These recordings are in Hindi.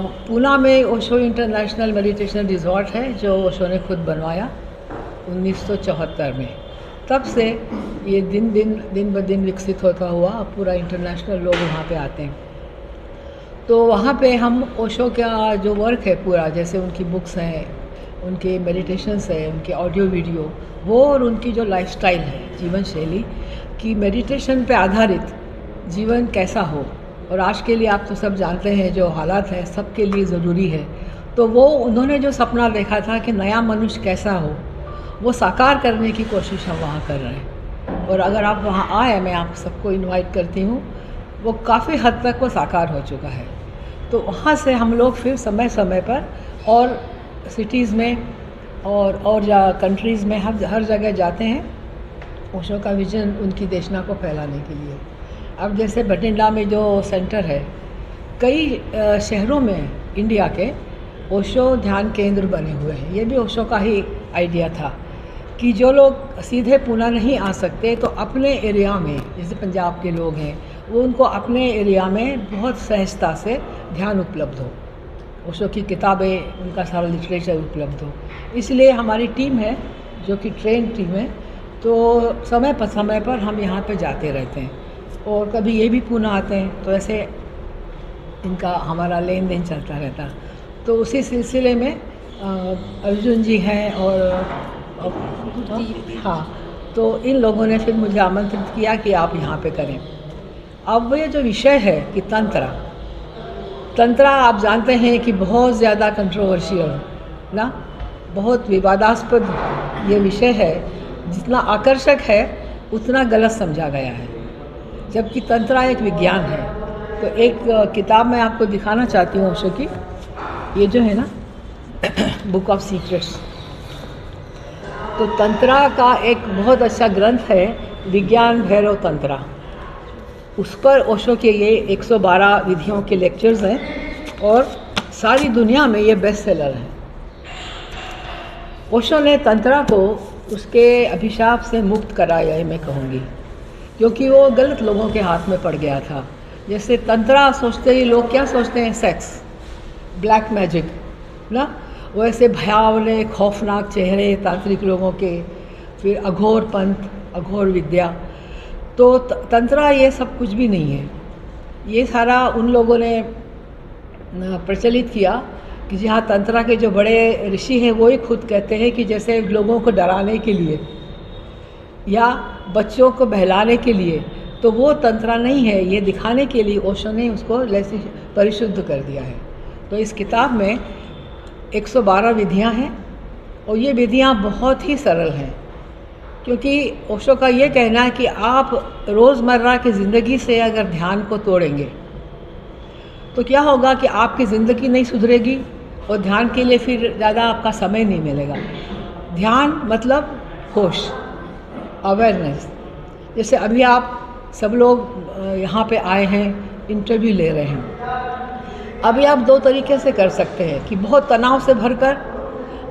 पूना में ओशो इंटरनेशनल मेडिटेशन रिजॉर्ट है जो ओशो ने खुद बनवाया 1974 में। तब से ये दिन ब दिन विकसित होता हुआ पूरा इंटरनेशनल लोग वहाँ पे आते हैं। तो वहाँ पे हम ओशो का जो वर्क है पूरा, जैसे उनकी बुक्स हैं, उनके मेडिटेशंस है, उनके ऑडियो वीडियो, वो और उनकी जो लाइफस्टाइल है, जीवन शैली कि मेडिटेशन पे आधारित जीवन कैसा हो। और आज के लिए आप तो सब जानते हैं जो हालात हैं सबके लिए ज़रूरी है। तो वो उन्होंने जो सपना देखा था कि नया मनुष्य कैसा हो, वो साकार करने की कोशिश हम वहाँ कर रहे हैं। और अगर आप वहाँ आए, मैं आप सबको इनवाइट करती हूँ, वो काफ़ी हद तक वो साकार हो चुका है। तो वहाँ से हम लोग फिर समय समय पर और सिटीज़ में और कंट्रीज़ में हर जगह जाते हैं ओशो का विजन, उनकी देशना को फैलाने के लिए। अब जैसे बठिंडा में जो सेंटर है, कई शहरों में इंडिया के ओशो ध्यान केंद्र बने हुए हैं। ये भी ओशो का ही आइडिया था कि जो लोग सीधे पूना नहीं आ सकते तो अपने एरिया में, जैसे पंजाब के लोग हैं, वो उनको अपने एरिया में बहुत सहजता से ध्यान उपलब्ध हो, ओशो की किताबें, उनका सारा लिटरेचर उपलब्ध हो। इसलिए हमारी टीम है जो कि ट्रेन टीम है, तो समय पर हम यहाँ पे जाते रहते हैं। और कभी ये भी पूना आते हैं, तो ऐसे इनका हमारा लेन देन चलता रहता। तो उसी सिलसिले में अर्जुन जी हैं और हाँ, तो इन लोगों ने फिर मुझे आमंत्रित किया कि आप यहाँ पे करें। अब ये जो विषय है कि तंत्रा आप जानते हैं कि बहुत ज़्यादा कंट्रोवर्शियल ना, बहुत विवादास्पद ये विषय है। जितना आकर्षक है उतना गलत समझा गया है, जबकि तंत्रा एक विज्ञान है। तो एक किताब मैं आपको दिखाना चाहती हूँ ओशो की, ये जो है ना बुक ऑफ सीक्रेट्स। तो तंत्रा का एक बहुत अच्छा ग्रंथ है, विज्ञान भैरव तंत्रा। उस पर ओशो के ये 112 विधियों के लेक्चर्स हैं और सारी दुनिया में ये बेस्ट सेलर हैं। ओशो ने तंत्रा को उसके अभिशाप से मुक्त कराया है, मैं कहूँगी, क्योंकि वो गलत लोगों के हाथ में पड़ गया था। जैसे तंत्रा सोचते ही लोग क्या सोचते हैं, सेक्स, ब्लैक मैजिक ना, वैसे भयावने खौफनाक चेहरे तांत्रिक लोगों के, फिर अघोर पंथ, अघोर विद्या। तो तंत्रा ये सब कुछ भी नहीं है। ये सारा उन लोगों ने प्रचलित किया कि जहाँ तंत्रा के जो बड़े ऋषि हैं वो ही खुद कहते हैं कि जैसे लोगों को डराने के लिए या बच्चों को बहलाने के लिए, तो वो तंत्रा नहीं है। ये दिखाने के लिए ओशो ने उसको परिशुद्ध कर दिया है। तो इस किताब में 112 विधियाँ हैं और ये विधियाँ बहुत ही सरल हैं, क्योंकि ओशो का ये कहना है कि आप रोज़मर्रा की ज़िंदगी से अगर ध्यान को तोड़ेंगे तो क्या होगा कि आपकी ज़िंदगी नहीं सुधरेगी और ध्यान के लिए फिर ज़्यादा आपका समय नहीं मिलेगा। ध्यान मतलब होश, अवेयरनेस। जैसे अभी आप सब लोग यहाँ पे आए हैं, इंटरव्यू ले रहे हैं। अभी आप दो तरीके से कर सकते हैं कि बहुत तनाव से भरकर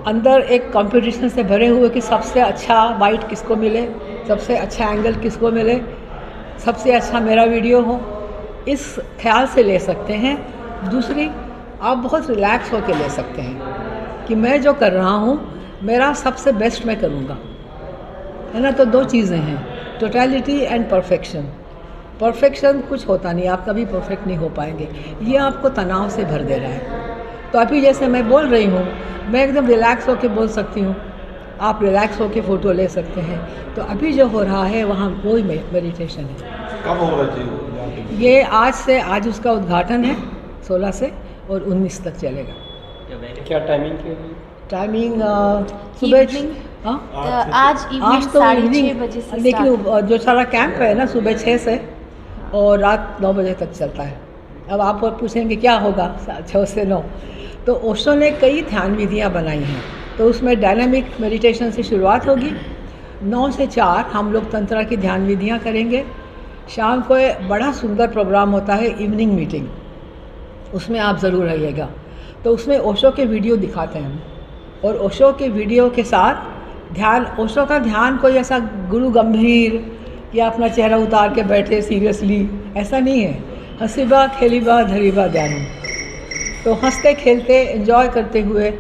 अंदर एक कंपटीशन से भरे हुए कि सबसे अच्छा बाइट किसको मिले, सबसे अच्छा एंगल किसको मिले, सबसे अच्छा मेरा वीडियो हो, इस ख्याल से ले सकते हैं। दूसरी, आप बहुत रिलैक्स होकर ले सकते हैं कि मैं जो कर रहा हूँ मेरा सबसे बेस्ट मैं करूँगा, है ना। तो दो चीज़ें हैं, टोटलिटी एंड परफेक्शन। परफेक्शन कुछ होता नहीं, आप कभी परफेक्ट नहीं हो पाएंगे, ये आपको तनाव से भर दे रहा है। तो अभी जैसे मैं बोल रही हूँ, मैं एकदम रिलैक्स होकर बोल सकती हूँ, आप रिलैक्स होकर फ़ोटो ले सकते हैं। तो अभी जो हो रहा है वहाँ वही मेडिटेशन है। कब हो रहा है ये आज उसका उद्घाटन है 16 से और 19 तक चलेगा। क्या टाइमिंग की? टाइमिंग सुबह आज इवनिंग तो 6:30 बजे से, लेकिन जो सारा कैंप है ना सुबह 6 से और रात 9 बजे तक चलता है। अब आप और पूछेंगे क्या होगा 6 से 9, तो ओशो ने कई ध्यान विधियाँ बनाई हैं। तो उसमें डायनामिक मेडिटेशन से शुरुआत होगी, 9 से 4 हम लोग तंत्रा की ध्यान विधियाँ करेंगे। शाम को बड़ा सुंदर प्रोग्राम होता है, इवनिंग मीटिंग, उसमें आप ज़रूर रहिएगा। तो उसमें ओशो के वीडियो दिखाते हैं हम, और ओशो के वीडियो के साथ ध्यान, ओशो का ध्यान कोई ऐसा गुरु गंभीर या अपना चेहरा उतार के बैठे सीरियसली, ऐसा नहीं है। हसीबा खेलीबा धरीबा ध्यान, तो हंसते खेलते एंजॉय करते हुए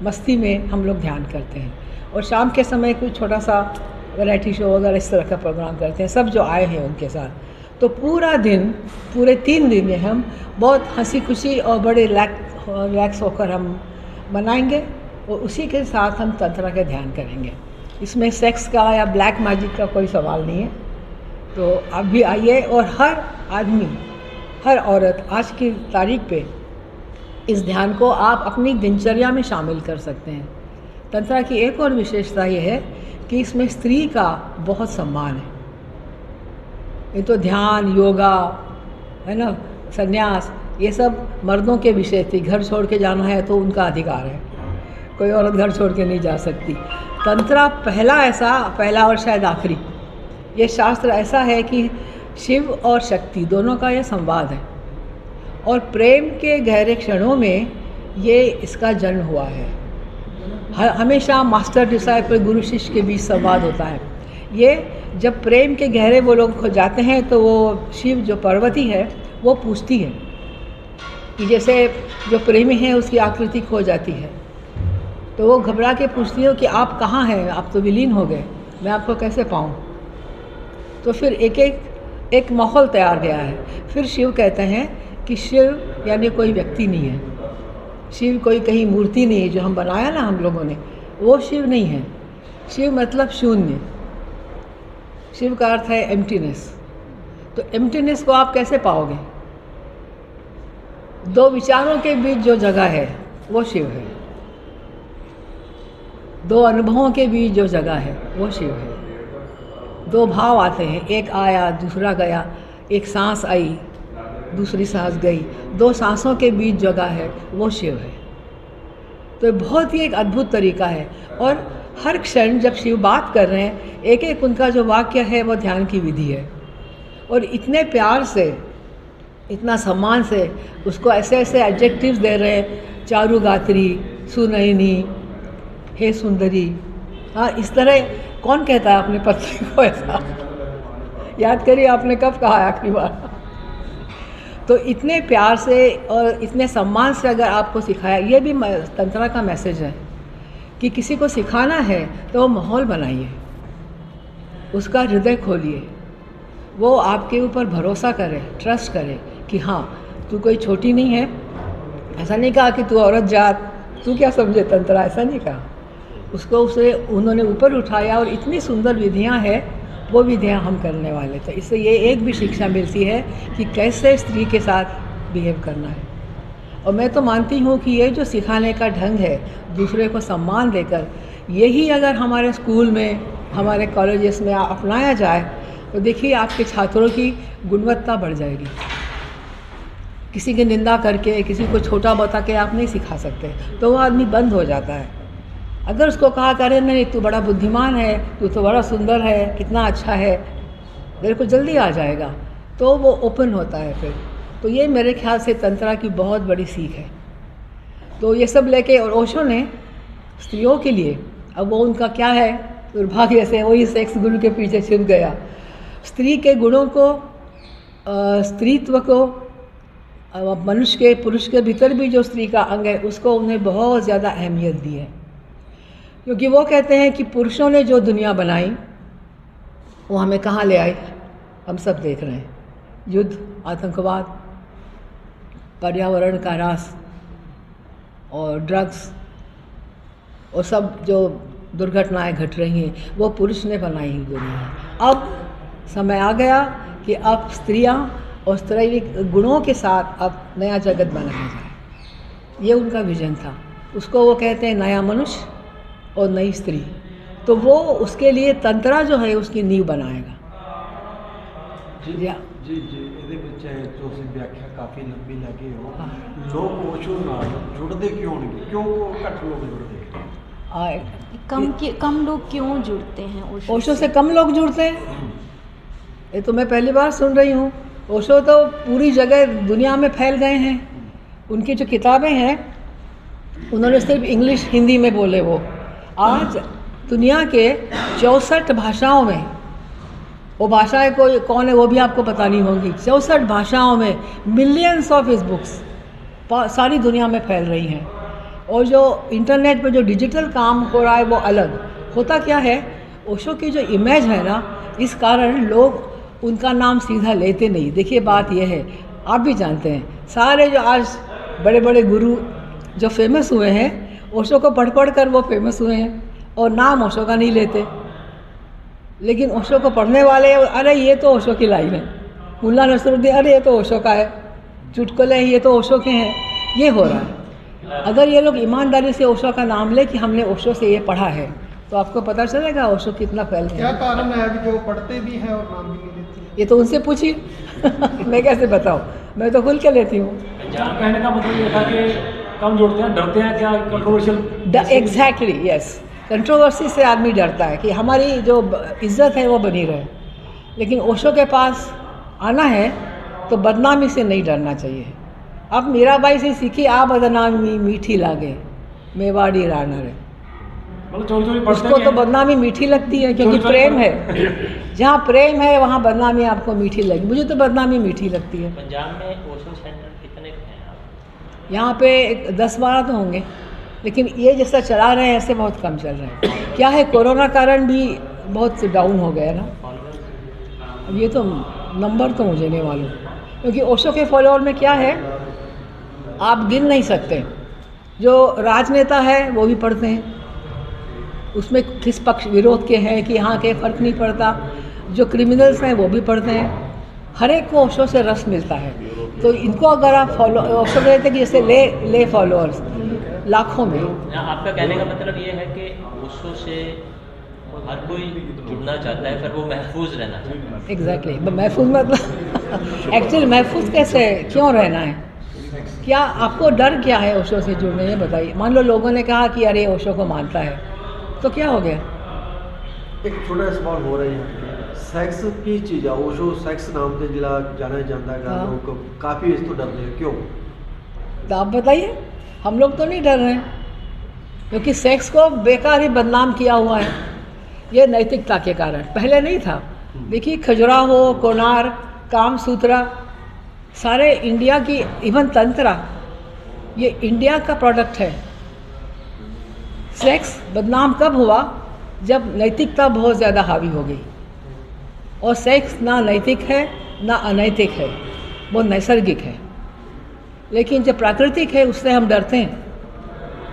मस्ती में हम लोग ध्यान करते हैं। और शाम के समय कुछ छोटा सा वैरायटी शो वगैरह इस तरह का प्रोग्राम करते हैं, सब जो आए हैं उनके साथ। तो पूरा दिन, पूरे 3 दिन में हम बहुत हंसी खुशी और बड़े रिलैक्स होकर हम मनाएंगे। और उसी के साथ हम तंत्रा का ध्यान करेंगे। इसमें सेक्स का या ब्लैक मैजिक का कोई सवाल नहीं है। तो आप भी आइए, और हर आदमी, हर औरत आज की तारीख पे इस ध्यान को आप अपनी दिनचर्या में शामिल कर सकते हैं। तंत्रा की एक और विशेषता ये है कि इसमें स्त्री का बहुत सम्मान है। ये तो ध्यान, योगा है ना, संन्यास, ये सब मर्दों के विषय थी। घर छोड़ के जाना है तो उनका अधिकार है, कोई औरत घर छोड़ के नहीं जा सकती। तंत्रा पहला और शायद आखिरी ये शास्त्र ऐसा है कि शिव और शक्ति दोनों का यह संवाद है, और प्रेम के गहरे क्षणों में ये इसका जन्म हुआ है। हमेशा मास्टर डिसाइपल, गुरु शिष्य के बीच संवाद होता है। ये जब प्रेम के गहरे वो लोग खो जाते हैं तो वो शिव जो पार्वती है वो पूछती है कि जैसे जो प्रेमी है उसकी आकृति खो जाती है, तो वो घबरा के पूछती है कि आप कहाँ हैं, आप तो विलीन हो गए, मैं आपको कैसे पाऊँ। तो फिर एक माहौल तैयार गया है। फिर शिव कहते हैं कि शिव यानी कोई व्यक्ति नहीं है, शिव कोई कहीं मूर्ति नहीं है जो हम बनाया ना हम लोगों ने, वो शिव नहीं है। शिव मतलब शून्य, शिव का अर्थ है एम्प्टीनेस। तो एम्प्टीनेस को आप कैसे पाओगे? 2 विचारों के बीच जो जगह है वो शिव है, 2 अनुभवों के बीच जो जगह है वो शिव है। 2 भाव आते हैं, एक आया दूसरा गया, एक सांस आई दूसरी सांस गई, 2 सांसों के बीच जगह है वो शिव है। तो बहुत ही एक अद्भुत तरीका है। और हर क्षण जब शिव बात कर रहे हैं, एक एक उनका जो वाक्य है वो ध्यान की विधि है। और इतने प्यार से, इतना सम्मान से उसको ऐसे ऐसे एडजेक्टिव्स दे रहे हैं, चारुगात्री, सुनयनी, हे सुंदरी। हाँ, इस तरह कौन कहता है अपने पत्नी को ऐसा? याद करिए आपने कब कहा है आखिरी बार? तो इतने प्यार से और इतने सम्मान से अगर आपको सिखाया, ये भी तंत्रा का मैसेज है कि किसी को सिखाना है तो माहौल बनाइए, उसका हृदय खोलिए, वो आपके ऊपर भरोसा करे, ट्रस्ट करे कि हाँ तू कोई छोटी नहीं है। ऐसा नहीं कहा कि तू औरत जात, तू क्या समझे तंत्रा, ऐसा नहीं कहा। उसको उन्होंने ऊपर उठाया, और इतनी सुंदर विधियाँ हैं, वो विधियाँ हम करने वाले थे। इससे ये एक भी शिक्षा मिलती है कि कैसे स्त्री के साथ बिहेव करना है। और मैं तो मानती हूँ कि ये जो सिखाने का ढंग है, दूसरे को सम्मान देकर, यही अगर हमारे स्कूल में, हमारे कॉलेजेस में अपनाया जाए तो देखिए आपके छात्रों की गुणवत्ता बढ़ जाएगी। किसी की निंदा करके, किसी को छोटा बता के आप नहीं सिखा सकते, तो वो आदमी बंद हो जाता है। अगर उसको कहा करे नहीं तू बड़ा बुद्धिमान है, तू तो बड़ा सुंदर है, कितना अच्छा है, मेरे को जल्दी आ जाएगा, तो वो ओपन होता है फिर। तो ये मेरे ख्याल से तंत्रा की बहुत बड़ी सीख है। तो ये सब लेके, और ओशो ने स्त्रियों के लिए, अब वो उनका क्या है दुर्भाग्य से वही सेक्स गुरु के पीछे छिप गया। स्त्री के गुणों को, स्त्रीत्व को, मनुष्य के, पुरुष के भीतर भी जो स्त्री का अंग है उसको उन्हें बहुत ज़्यादा अहमियत दी है। क्योंकि वो कहते हैं कि पुरुषों ने जो दुनिया बनाई वो हमें कहाँ ले आई, हम सब देख रहे हैं। युद्ध, आतंकवाद, पर्यावरण का ह्रास और ड्रग्स और सब जो दुर्घटनाएं घट रही हैं वो पुरुष ने बनाई हुई दुनिया है। अब समय आ गया कि अब स्त्रियां और स्त्रीलिंग गुणों के साथ अब नया जगत बनाया जाए। ये उनका विजन था। उसको वो कहते हैं नया मनुष्य और नई स्त्री। तो वो उसके लिए तंत्रा जो है उसकी नींव बनाएगा। जी जी जी ਇਹਦੇ ਵਿੱਚ ਤੁਸੀਂ ਵਿਆਖਿਆ ਕਾਫੀ ਲੰਬੀ ਲੱਗੀ ਹੋ। ਲੋਕ ओशो ਨਾਲ जुड़ते क्यों नहीं, क्यों घट लोग जुड़ते? कम लोग क्यों जुड़ते हैं ओशो से? कम लोग जुड़ते हैं, ये तो मैं पहली बार सुन रही हूँ। ओशो तो पूरी जगह दुनिया में फैल गए हैं। उनकी जो किताबें हैं उन्होंने सिर्फ इंग्लिश हिंदी में बोले। वो आज दुनिया के 64 भाषाओं में, वो भाषाएं कौन है वो भी आपको पता नहीं होंगी, 64 भाषाओं में मिलियंस ऑफ हिज बुक्स सारी दुनिया में फैल रही हैं। और जो इंटरनेट पे जो डिजिटल काम हो रहा है वो अलग होता। क्या है, ओशो की जो इमेज है ना, इस कारण लोग उनका नाम सीधा लेते नहीं। देखिए बात यह है, आप भी जानते हैं, सारे जो आज बड़े बड़े गुरु जो फेमस हुए हैं, ओशो को पढ़ कर वो फेमस हुए हैं और नाम ओशो का नहीं लेते। लेकिन ओशो को पढ़ने वाले, अरे ये तो ओशो की लाइन है, मुल्ला नसरुद्दीन, अरे ये तो ओशो का है, चुटकुले ये तो ओशो के हैं, ये हो रहा है। अगर ये लोग ईमानदारी से ओशो का नाम ले कि हमने ओशो से ये पढ़ा है, तो आपको पता चलेगा ओशो कितना फैलता है। क्या कारण है अभी जो पढ़ते भी हैं और नाम भी नहीं लेते? ये तो उनसे पूछिए मैं कैसे बताऊँ, मैं तो खुल के लेती हूँ। कहने का मतलब ये था कि कम जोड़ते हैं, डरते हैं क्या कंट्रोवर्शियल? एग्जैक्टली, यस, कंट्रोवर्सी से आदमी डरता है कि हमारी जो इज्जत है वो बनी रहे। लेकिन ओशो के पास आना है तो बदनामी से नहीं डरना चाहिए। अब मीराबाई से सीखी, आ बदनामी मीठी लागे मेवाड़ी रानर है, मतलब चोरी चोरी पढ़ते उसको हैं। तो बदनामी मीठी लगती है क्योंकि चोरी प्रेम है। जहाँ प्रेम है वहाँ बदनामी आपको मीठी लगी, मुझे तो बदनामी मीठी लगती है। पंजाब में ओशो सेंटर कितने हैं आप? यहाँ पे 10-12 तो होंगे, लेकिन ये जैसा चला रहे हैं ऐसे बहुत कम चल रहे हैं। क्या है, कोरोना कारण भी बहुत डाउन हो गया ना। अब ये तो नंबर तो मुझे नहीं मालूम, क्योंकि ओशो के फॉलोअर में क्या है आप गिन नहीं सकते। जो राजनेता है वो भी पढ़ते हैं, उसमें किस पक्ष विरोध के हैं कि यहाँ के फ़र्क नहीं पड़ता। जो क्रिमिनल्स हैं वो भी पढ़ते हैं, हर एक को ओशो से रस मिलता है। तो इनको अगर आप फॉलो, ओशो कहते हैं कि जैसे ले फॉलोअर्स लाखों में। आपका कहने का मतलब ये है कि ओशो से हर कोई जुड़ना चाहता है, पर वो महफूज रहना चाहता है। एग्जैक्टली, महफूज मतलब एक्चुअली महफूज कैसे, क्यों रहना है? क्या आपको डर क्या है ओशो से जुड़ने में, बताइए। मान लो लोगों ने कहा कि अरे ओशो को मानता है, तो क्या हो गया? एक छोटा सवाल हो रहा है, सेक्स की चीज़ है, ओशो सेक्स नाम से जिला जाना जाता है, हाँ। लोग काफ़ी इस तो डरते हैं, क्यों? तो आप बताइए। हम लोग तो नहीं डर रहे हैं, क्योंकि सेक्स को बेकार ही बदनाम किया हुआ है, ये नैतिकता के कारण। पहले नहीं था। देखिए खजुराहो, कोणार्क, कामसूत्रा, सारे इंडिया की, इवन तंत्रा, ये इंडिया का प्रोडक्ट है। सेक्स बदनाम कब हुआ? जब नैतिकता बहुत ज़्यादा हावी हो गई। और सेक्स ना नैतिक है ना अनैतिक है, वो नैसर्गिक है। लेकिन जो प्राकृतिक है उससे हम डरते हैं,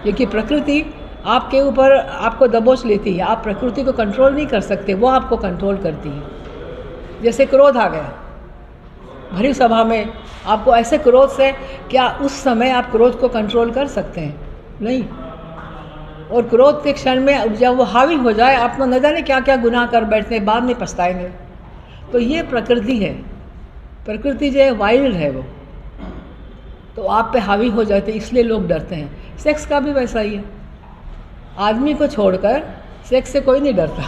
क्योंकि प्रकृति आपके ऊपर आपको दबोच लेती है। आप प्रकृति को कंट्रोल नहीं कर सकते, वो आपको कंट्रोल करती है। जैसे क्रोध आ गया भरी सभा में, आपको ऐसे क्रोध से, क्या उस समय आप क्रोध को कंट्रोल कर सकते हैं? नहीं। और क्रोध के क्षण में जब वो हावी हो जाए, आपको न जाने क्या क्या गुनाह कर बैठते हैं, बाद में पछताएंगे। तो ये प्रकृति है। प्रकृति जो है वाइल्ड है, वो तो आप पे हावी हो जाते हैं, इसलिए लोग डरते हैं। सेक्स का भी वैसा ही है, आदमी को छोड़कर सेक्स से कोई नहीं डरता।